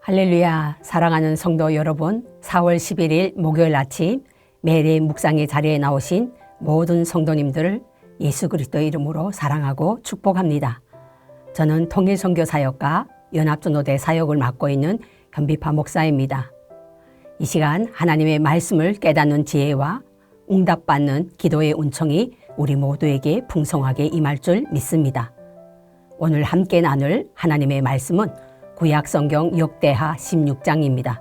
할렐루야. 사랑하는 성도 여러분, 4월 11일 목요일 아침 매일의 묵상의 자리에 나오신 모든 성도님들을 예수 그리스도의 이름으로 사랑하고 축복합니다. 저는 통일선교사역과 연합전도대 사역을 맡고 있는 현비파 목사입니다. 이 시간 하나님의 말씀을 깨닫는 지혜와 응답받는 기도의 은총이 우리 모두에게 풍성하게 임할 줄 믿습니다. 오늘 함께 나눌 하나님의 말씀은 구약성경 역대하 16장입니다.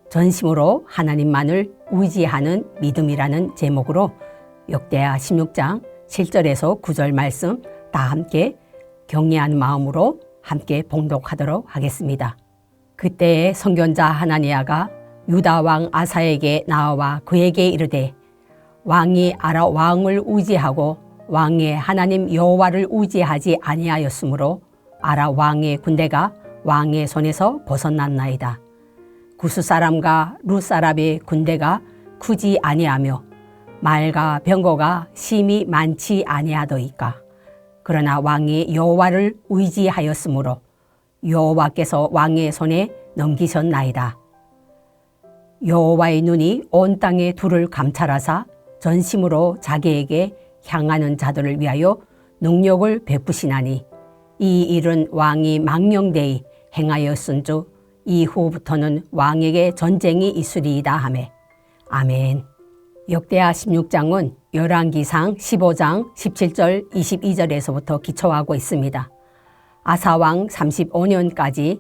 전심으로 하나님만을 의지하는 믿음이라는 제목으로 역대하 16장 7절에서 9절 말씀 다 함께 경외하는 마음으로 함께 봉독하도록 하겠습니다. 그때의 선견자 하나니아가 유다 왕 아사에게 나와 그에게 이르되 왕이 아라 왕을 의지하고 왕의 하나님 여호와를 의지하지 아니하였으므로 아라 왕의 군대가 왕의 손에서 벗어났나이다. 구스 사람과 룻 사람의 군대가 크지 아니하며 말과 병거가 심히 많지 아니하더이까. 그러나 왕이 여호와를 의지하였으므로 여호와께서 왕의 손에 넘기셨나이다. 여호와의 눈이 온 땅의 둘을 감찰하사 전심으로 자기에게 향하는 자들을 위하여 능력을 베푸시나니 이 일은 왕이 망령되이 행하였은즉 이후부터는 왕에게 전쟁이 있으리이다 하매. 아멘. 역대하 16장은 열왕기상 15장 17절 22절에서부터 기초하고 있습니다. 아사왕 35년까지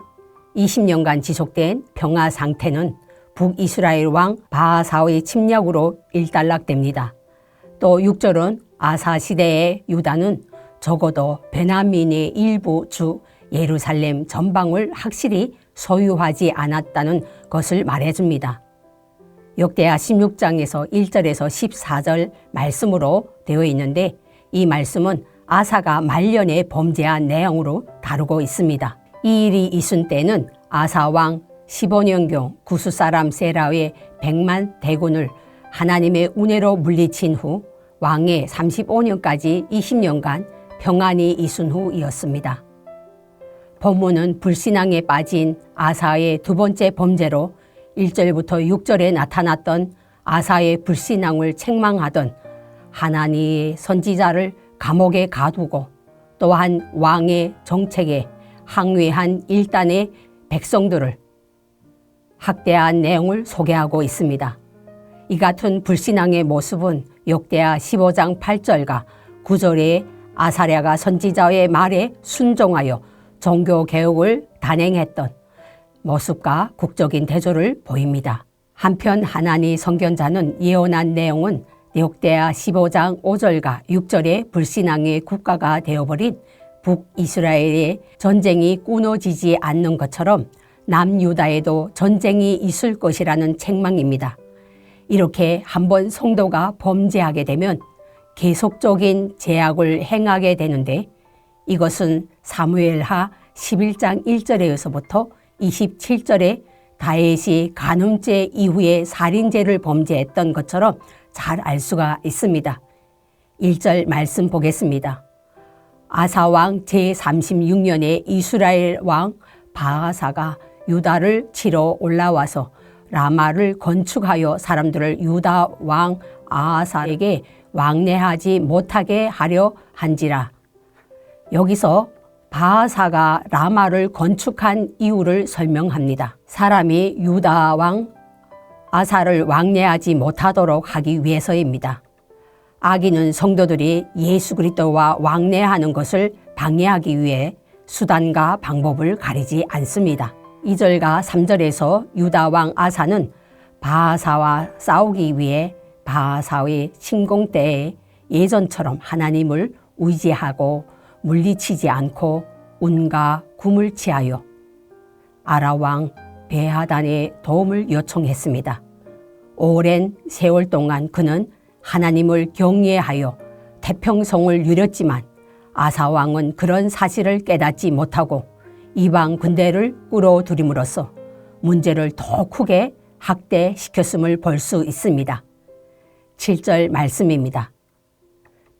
20년간 지속된 평화 상태는 북이스라엘 왕 바하사의 침략으로 일단락됩니다. 또 6절은 아사 시대의 유다는 적어도 베냐민의 일부 주 예루살렘 전방을 확실히 소유하지 않았다는 것을 말해줍니다. 역대하 16장에서 1절에서 14절 말씀으로 되어 있는데 이 말씀은 아사가 말년에 범죄한 내용으로 다루고 있습니다. 이 일이 있은 때는 아사 왕 15년경 구스 사람 세라의 100만 대군을 하나님의 은혜로 물리친 후 왕의 35년까지 20년간 평안이 있은 후이었습니다. 본문은 불신앙에 빠진 아사의 두 번째 범죄로 1절부터 6절에 나타났던 아사의 불신앙을 책망하던 하나님의 선지자를 감옥에 가두고 또한 왕의 정책에 항의한 일단의 백성들을 학대한 내용을 소개하고 있습니다. 이 같은 불신앙의 모습은 역대하 15장 8절과 9절에 아사랴가 선지자의 말에 순종하여 종교개혁을 단행했던 모습과 국적인 태도를 보입니다. 한편 하나니 선견자는 예언한 내용은 역대하 15장 5절과 6절의 불신앙의 국가가 되어버린 북이스라엘의 전쟁이 끊어지지 않는 것처럼 남유다에도 전쟁이 있을 것이라는 책망입니다. 이렇게 한번 성도가 범죄하게 되면 계속적인 제약을 행하게 되는데 이것은 사무엘하 11장 1절에서부터 27절에 다윗이 간음죄 이후에 살인죄를 범죄했던 것처럼 잘 알 수가 있습니다. 1절 말씀 보겠습니다. 아사왕 제36년에 이스라엘 왕 바하사가 유다를 치러 올라와서 라마를 건축하여 사람들을 유다 왕 아하사에게 왕래하지 못하게 하려 한지라. 여기서 바하사가 라마를 건축한 이유를 설명합니다. 사람이 유다 왕 아사를 왕래하지 못하도록 하기 위해서입니다. 악인은 성도들이 예수 그리스도와 왕래하는 것을 방해하기 위해 수단과 방법을 가리지 않습니다. 2절과 3절에서 유다 왕 아사는 바하사와 싸우기 위해 바하사의 침공 때에 예전처럼 하나님을 의지하고 물리치지 않고 운과 kum을 취하여 아라 왕 베하단의 도움을 요청했습니다. 오랜 세월 동안 그는 하나님을 경외하여 태평성을 누렸지만 아사 왕은 그런 사실을 깨닫지 못하고 이방 군대를 끌어들임으로써 문제를 더 크게 확대시켰음을 볼 수 있습니다. 7절 말씀입니다.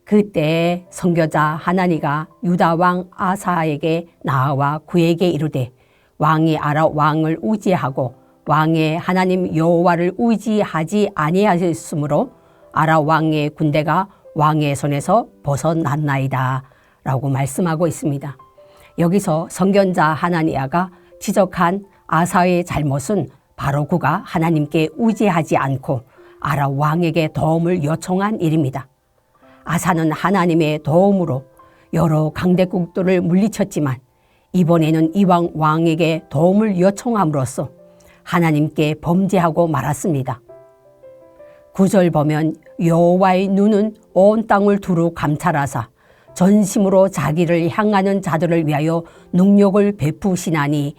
그때 선교자 하나니가 유다 왕 아사에게 나와 그에게 이르되 왕이 아랍 왕을 의지하고 왕의 하나님 여호와를 의지하지 아니하였으므로 아랍 왕의 군대가 왕의 손에서 벗어났나이다 라고 말씀하고 있습니다. 여기서 선견자 하나니아가 지적한 아사의 잘못은 바로 그가 하나님께 의지하지 않고 아랍 왕에게 도움을 요청한 일입니다. 아사는 하나님의 도움으로 여러 강대국들을 물리쳤지만 이번에는 이방 왕에게 도움을 요청함으로써 하나님께 범죄하고 말았습니다. 9절 보면 여호와의 눈은 온 땅을 두루 감찰하사 전심으로 자기를 향하는 자들을 위하여 능력을 베푸시나니,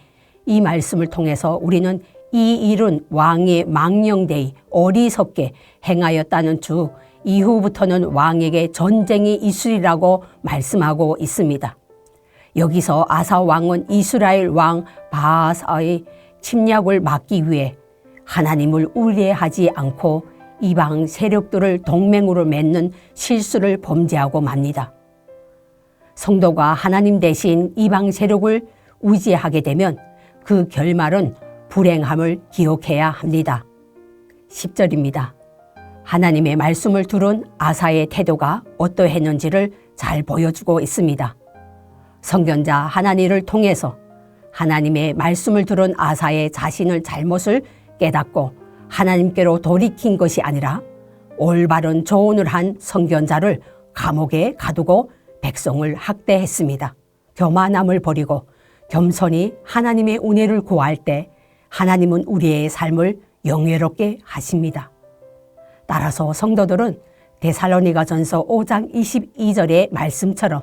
이 말씀을 통해서 우리는 이 일은 왕의 망령되이 어리석게 행하였다는 주 이후부터는 왕에게 전쟁이 있으리라고 말씀하고 있습니다. 여기서 아사 왕은 이스라엘 왕 바하사의 침략을 막기 위해 하나님을 의뢰하지 않고 이방 세력들을 동맹으로 맺는 실수를 범죄하고 맙니다. 성도가 하나님 대신 이방 세력을 의지하게 되면 그 결말은 불행함을 기억해야 합니다. 10절입니다. 하나님의 말씀을 들은 아사의 태도가 어떠했는지를 잘 보여주고 있습니다. 선견자 하나니를 통해서 하나님의 말씀을 들은 아사의 자신의 잘못을 깨닫고 하나님께로 돌이킨 것이 아니라 올바른 조언을 한 선견자를 감옥에 가두고 백성을 학대했습니다. 교만함을 버리고 겸손히 하나님의 은혜를 구할 때 하나님은 우리의 삶을 영예롭게 하십니다. 따라서 성도들은 데살로니가전서 5장 22절의 말씀처럼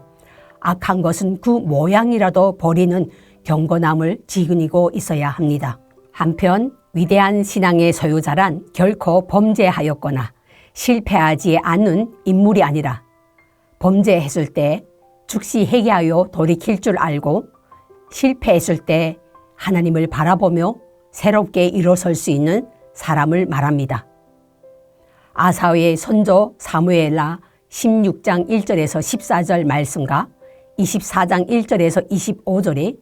악한 것은 그 모양이라도 버리는 경건함을 지니고 있어야 합니다. 한편 위대한 신앙의 소유자란 결코 범죄하였거나 실패하지 않는 인물이 아니라 범죄했을 때 즉시 회개하여 돌이킬 줄 알고 실패했을 때 하나님을 바라보며 새롭게 일어설 수 있는 사람을 말합니다. 아사의 선조 사무엘라 16장 1절에서 14절 말씀과 24장 1절에서 25절에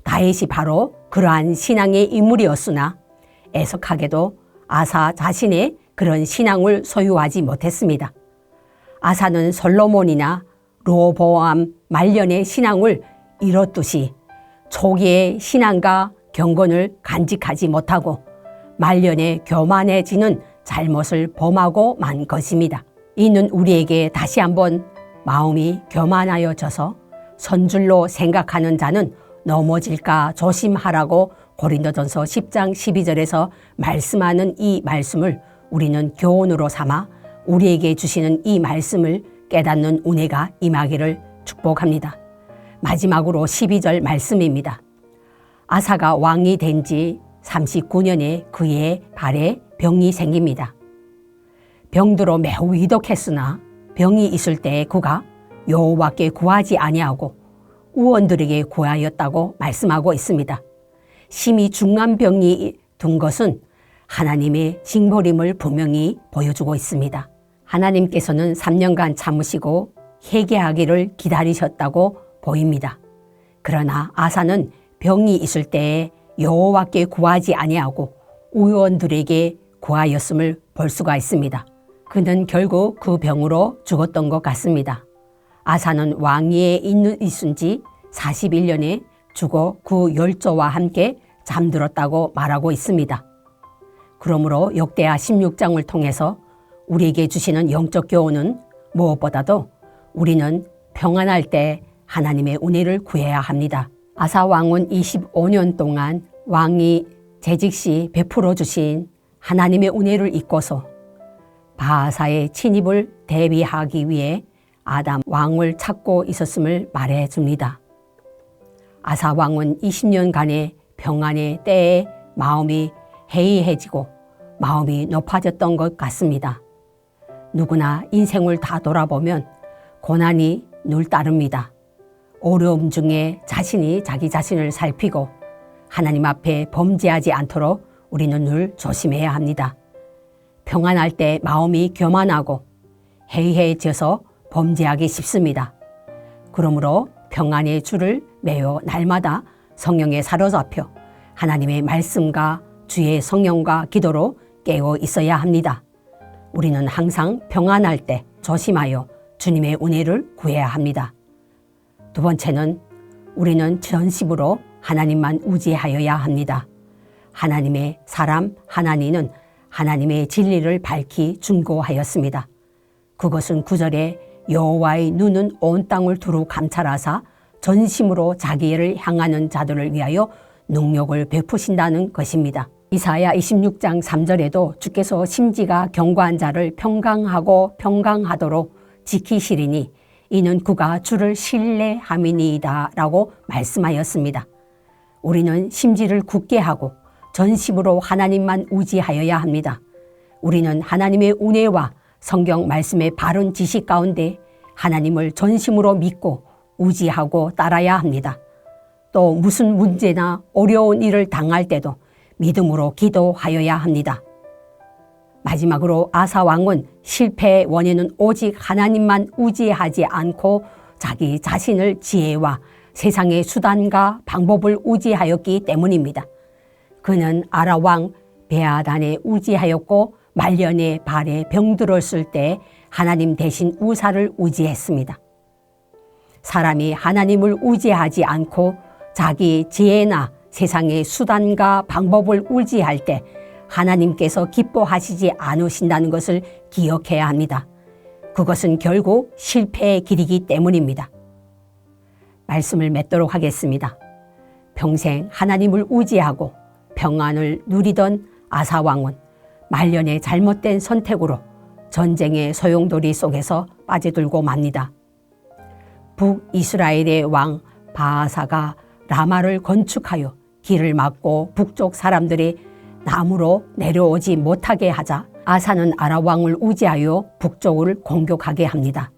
다윗이 바로 그러한 신앙의 인물이었으나 애석하게도 아사 자신의 그런 신앙을 소유하지 못했습니다. 아사는 솔로몬이나 르호보암 말년의 신앙을 이뤘듯이 초기의 신앙과 경건을 간직하지 못하고 말년에 교만해지는 잘못을 범하고 만 것입니다. 이는 우리에게 다시 한번 마음이 교만하여져서 선줄로 생각하는 자는 넘어질까 조심하라고 고린도전서 10장 12절에서 말씀하는 이 말씀을 우리는 교훈으로 삼아 우리에게 주시는 이 말씀을 깨닫는 은혜가 임하기를 축복합니다. 마지막으로 12절 말씀입니다. 아사가 왕이 된 지 39년에 그의 발에 병이 생깁니다. 병들어 매우 위독했으나 병이 있을 때 그가 여호와께 구하지 아니하고 의원들에게 구하였다고 말씀하고 있습니다. 심히 중한 병이 든 것은 하나님의 징벌임을 분명히 보여주고 있습니다. 하나님께서는 3년간 참으시고 회개하기를 기다리셨다고 보입니다. 그러나 아사는 병이 있을 때에 여호와께 구하지 아니하고 의원들에게 구하였음을 볼 수가 있습니다. 그는 결국 그 병으로 죽었던 것 같습니다. 아사는 왕위에 있은 지 41년에 죽어 그 열조와 함께 잠들었다고 말하고 있습니다. 그러므로 역대하 16장을 통해서 우리에게 주시는 영적 교훈은 무엇보다도 우리는 평안할 때 하나님의 은혜를 구해야 합니다. 아사 왕은 25년 동안 왕이 재직 시 베풀어 주신 하나님의 은혜를 잊고서 바하사의 침입을 대비하기 위해 아담 왕을 찾고 있었음을 말해 줍니다. 아사 왕은 20년간의 평안의 때에 마음이 해이해지고 마음이 높아졌던 것 같습니다. 누구나 인생을 다 돌아보면 고난이 늘 따릅니다. 어려움 중에 자신이 자기 자신을 살피고 하나님 앞에 범죄하지 않도록 우리는 늘 조심해야 합니다. 평안할 때 마음이 교만하고 해이해져서 범죄하기 쉽습니다. 그러므로 평안의 주를 매어 날마다 성령에 사로잡혀 하나님의 말씀과 주의 성령과 기도로 깨어 있어야 합니다. 우리는 항상 평안할 때 조심하여 주님의 은혜를 구해야 합니다. 두 번째는 우리는 전심으로 하나님만 의지하여야 합니다. 하나님의 사람 하나니는 하나님의 진리를 밝히 준고하였습니다. 그것은 9절에 여호와의 눈은 온 땅을 두루 감찰하사 전심으로 자기를 향하는 자들을 위하여 능력을 베푸신다는 것입니다. 이사야 26장 3절에도 주께서 심지가 견고한 자를 평강하고 평강하도록 지키시리니 이는 그가 주를 신뢰함이니이다 라고 말씀하였습니다. 우리는 심지를 굳게 하고 전심으로 하나님만 의지하여야 합니다. 우리는 하나님의 은혜와 성경 말씀의 바른 지식 가운데 하나님을 전심으로 믿고 의지하고 따라야 합니다. 또 무슨 문제나 어려운 일을 당할 때도 믿음으로 기도하여야 합니다. 마지막으로 아사 왕은 실패의 원인은 오직 하나님만 의지하지 않고 자기 자신을 지혜와 세상의 수단과 방법을 의지하였기 때문입니다. 그는 아라 왕 베아단에 의지하였고 말년에 발에 병들었을 때 하나님 대신 의사를 의지했습니다. 사람이 하나님을 의지하지 않고 자기 지혜나 세상의 수단과 방법을 의지할 때 하나님께서 기뻐하시지 않으신다는 것을 기억해야 합니다. 그것은 결국 실패의 길이기 때문입니다. 말씀을 맺도록 하겠습니다. 평생 하나님을 의지하고 평안을 누리던 아사 왕은 말년의 잘못된 선택으로 전쟁의 소용돌이 속에서 빠져들고 맙니다. 북이스라엘의 왕 바아사가 라마를 건축하여 길을 막고 북쪽 사람들이 남으로 내려오지 못하게 하자 아사는 아라 왕을 의지하여 북쪽을 공격하게 합니다.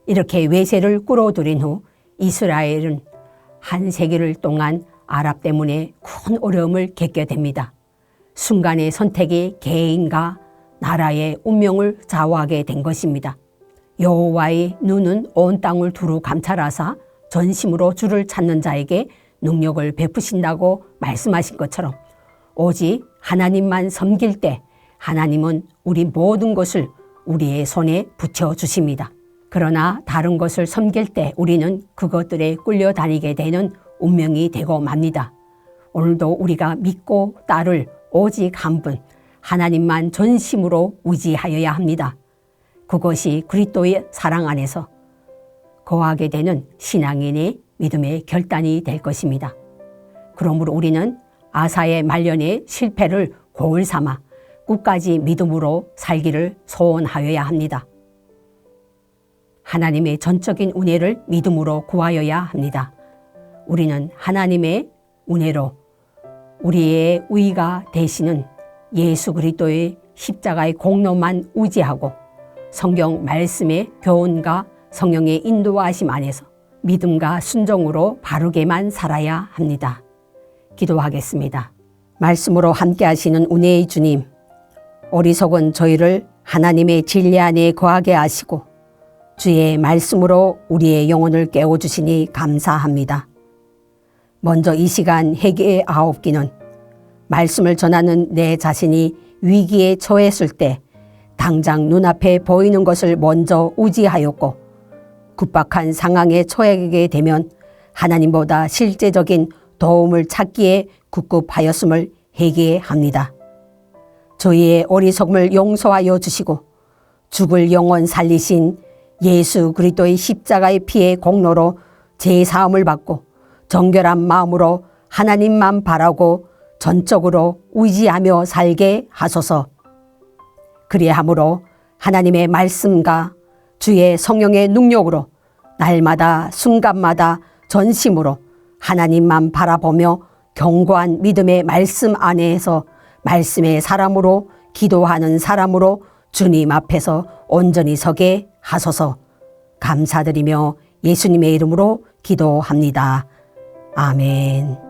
이렇게 외세를 끌어들인 후 이스라엘은 한 세기를 동안 아랍 때문에 큰 어려움을 겪게 됩니다. 순간의 선택이 개인과 나라의 운명을 좌우하게 된 것입니다. 여호와의 눈은 온 땅을 두루 감찰하사 전심으로 주를 찾는 자에게 능력을 베푸신다고 말씀하신 것처럼 오직 하나님만 섬길 때 하나님은 우리 모든 것을 우리의 손에 붙여주십니다. 그러나 다른 것을 섬길 때 우리는 그것들에 끌려다니게 되는 운명이 되고 맙니다. 오늘도 우리가 믿고 따를 오직 한 분 하나님만 전심으로 의지하여야 합니다. 그것이 그리스도의 사랑 안에서 거하게 되는 신앙인의 믿음의 결단이 될 것입니다. 그러므로 우리는 아사의 말년의 실패를 고을 삼아 끝까지 믿음으로 살기를 소원하여야 합니다. 하나님의 전적인 은혜를 믿음으로 구하여야 합니다. 우리는 하나님의 은혜로 우리의 의가 되시는 예수 그리스도의 십자가의 공로만 의지하고 성경 말씀의 교훈과 성령의 인도하심 안에서 믿음과 순종으로 바르게만 살아야 합니다. 기도하겠습니다. 말씀으로 함께 하시는 은혜의 주님, 어리석은 저희를 하나님의 진리 안에 거하게 하시고 주의 말씀으로 우리의 영혼을 깨워주시니 감사합니다. 먼저 이 시간 회개의 9기는 말씀을 전하는 내 자신이 위기에 처했을 때 당장 눈앞에 보이는 것을 먼저 의지하였고 급박한 상황에 처하게 되면 하나님보다 실제적인 도움을 찾기에 급급하였음을 회개합니다. 저희의 어리석음을 용서하여 주시고 죽을 영혼 살리신 예수 그리스도의 십자가의 피의 공로로 제사함을 받고 정결한 마음으로 하나님만 바라고 전적으로 의지하며 살게 하소서. 그리함으로 하나님의 말씀과 주의 성령의 능력으로 날마다 순간마다 전심으로 하나님만 바라보며 견고한 믿음의 말씀 안에서 말씀의 사람으로 기도하는 사람으로 주님 앞에서 온전히 서게 하소서. 감사드리며 예수님의 이름으로 기도합니다. 아멘.